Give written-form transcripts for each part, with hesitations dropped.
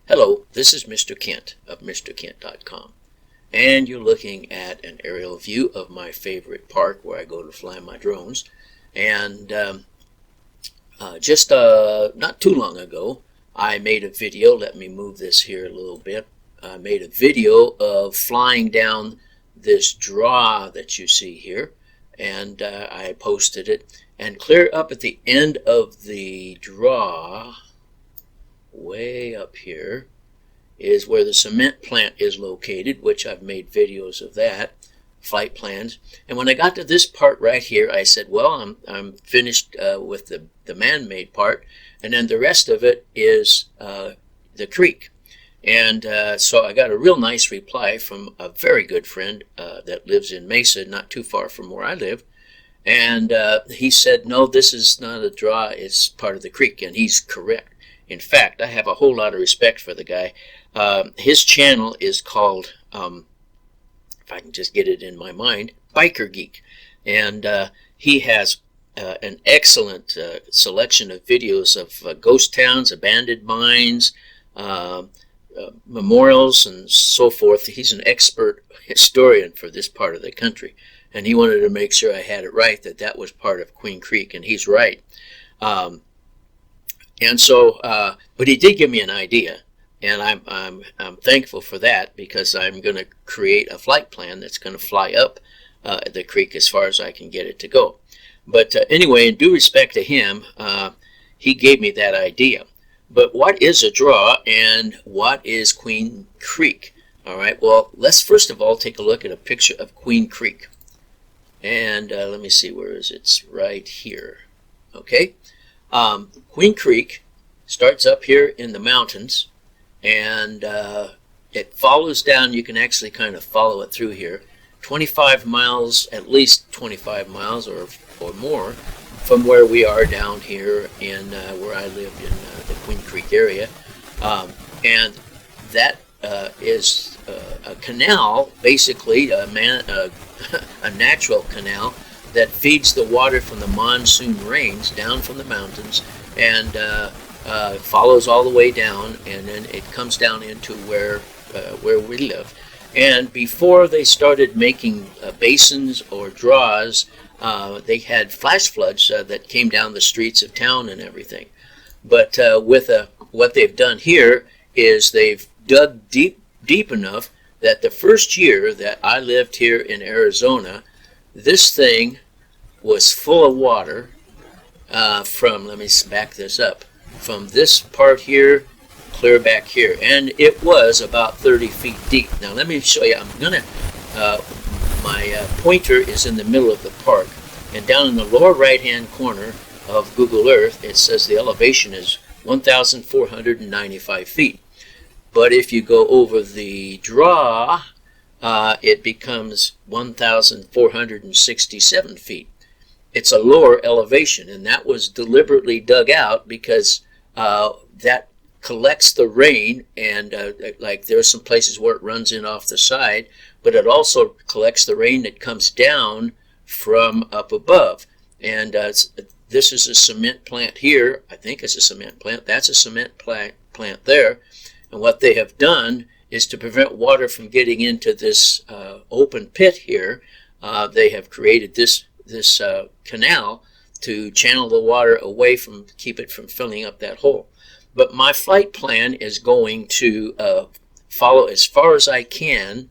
Hello, this is Mr. Kent of MrKent.com, and you're looking at an aerial view of my favorite park where I go to fly my drones. And just not too long ago, I made a video. Let me move this here a little bit. I made a video of flying down this draw that you see here, and I posted it. And clear up at the end of the draw, way up here, is where the cement plant is located, which I've made videos of that, flight plans. And when I got to this part right here, I said, well, I'm finished with the man-made part, and then the rest of it is the creek. And so I got a real nice reply from a very good friend that lives in Mesa, not too far from where I live. And he said, no, this is not a draw, it's part of the creek, and he's correct. In fact, I have a whole lot of respect for the guy. His channel is called, if I can just get it in my mind, Biker Geek. And he has an excellent selection of videos of ghost towns, abandoned mines, memorials, and so forth. He's an expert historian for this part of the country. And he wanted to make sure I had it right, that was part of Queen Creek, and he's right. And so, but he did give me an idea, and I'm thankful for that, because I'm going to create a flight plan that's going to fly up the creek as far as I can get it to go. But anyway, in due respect to him, he gave me that idea. But what is a draw, and what is Queen Creek? All right, well, let's first of all take a look at a picture of Queen Creek. And let me see, where is it? It's right here. Okay. Queen Creek starts up here in the mountains, and it follows down. You can actually kind of follow it through here, 25 miles, at least 25 miles or more from where we are down here in where I live in the Queen Creek area. And that is a canal, basically a natural canal that feeds the water from the monsoon rains down from the mountains, and follows all the way down, and then it comes down into where we live. And before they started making basins or draws, they had flash floods that came down the streets of town and everything. But with what they've done here is they've dug deep enough that the first year that I lived here in Arizona, this thing was full of water from, let me back this up, from this part here clear back here, and it was about 30 feet deep. Now let me show you. I'm gonna my pointer is in the middle of the park, and down in the lower right hand corner of Google Earth it says the elevation is 1,495 feet. But if you go over the draw, it becomes 1,467 feet. It's a lower elevation, and that was deliberately dug out because that collects the rain, and like there's some places where it runs in off the side, but it also collects the rain that comes down from up above. And this is a cement plant here. I think it's a cement plant. That's a cement plant there. And what they have done is to prevent water from getting into this open pit here. They have created this canal to channel the water away from, keep it from filling up that hole. But my flight plan is going to follow as far as I can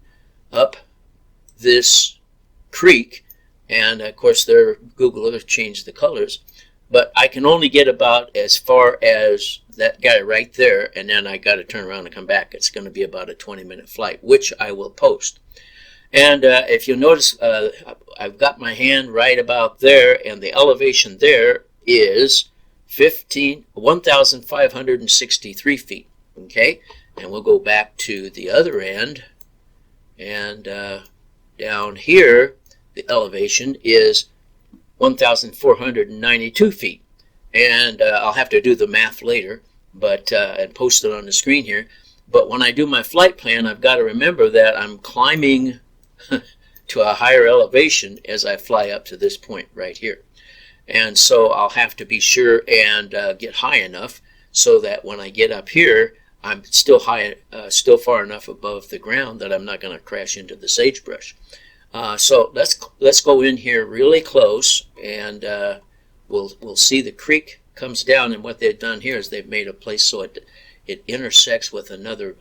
up this creek, and of course their Google Earth changed the colors, but I can only get about as far as that guy right there, and then I got to turn around and come back. It's going to be about a 20-minute flight, which I will post. And if you notice, I've got my hand right about there, and the elevation there is 1,563 feet. Okay, and we'll go back to the other end, and down here the elevation is 1,492 feet. And I'll have to do the math later, but and post it on the screen here. But when I do my flight plan, I've got to remember that I'm climbing to a higher elevation as I fly up to this point right here. And so I'll have to be sure and get high enough so that when I get up here, I'm still still far enough above the ground that I'm not going to crash into the sagebrush. So let's go in here really close, and we'll see the creek comes down. And what they've done here is they've made a place so it intersects with another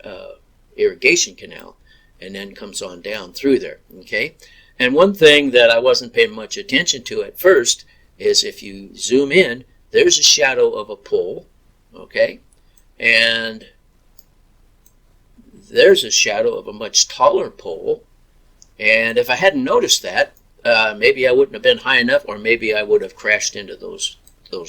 irrigation canal, and then comes on down through there. Okay. And one thing that I wasn't paying much attention to at first is if you zoom in, there's a shadow of a pole, okay, and there's a shadow of a much taller pole. And if I hadn't noticed that, maybe I wouldn't have been high enough, or maybe I would have crashed into those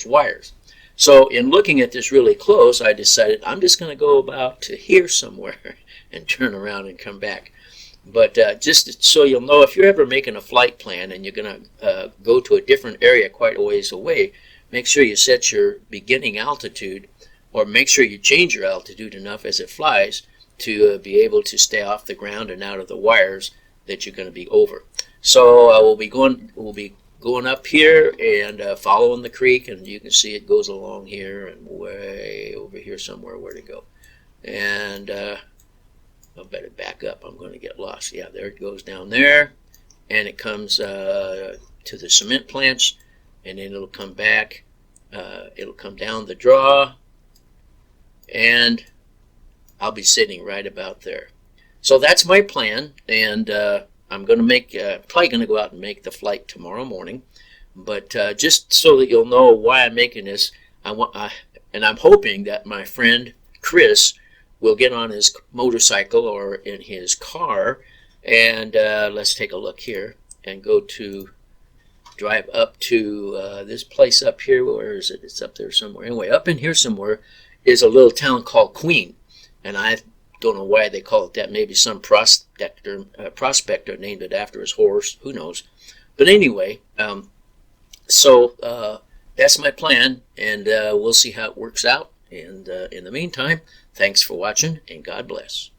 wires. So in looking at this really close, I decided I'm just going to go about to here somewhere and turn around and come back. But just so you'll know, if you're ever making a flight plan and you're going to go to a different area quite a ways away, make sure you set your beginning altitude, or make sure you change your altitude enough as it flies to be able to stay off the ground and out of the wires that you're going to be over. So we'll be going up here and following the creek, and you can see it goes along here and way over here somewhere where to go. And I better back up. I'm going to get lost. Yeah, there it goes down there, and it comes to the cement plants, and then it'll come back. It'll come down the draw, and I'll be sitting right about there. So that's my plan, and I'm going to probably going to go out and make the flight tomorrow morning. But just so that you'll know why I'm making this, and I'm hoping that my friend Chris will get on his motorcycle or in his car, and let's take a look here and drive up to this place up here. Where is it? It's up there somewhere. Anyway, up in here somewhere is a little town called Queen, and I don't know why they call it that. Maybe some prospector named it after his horse. Who knows? But anyway, so that's my plan, and we'll see how it works out. And in the meantime, thanks for watching, and God bless.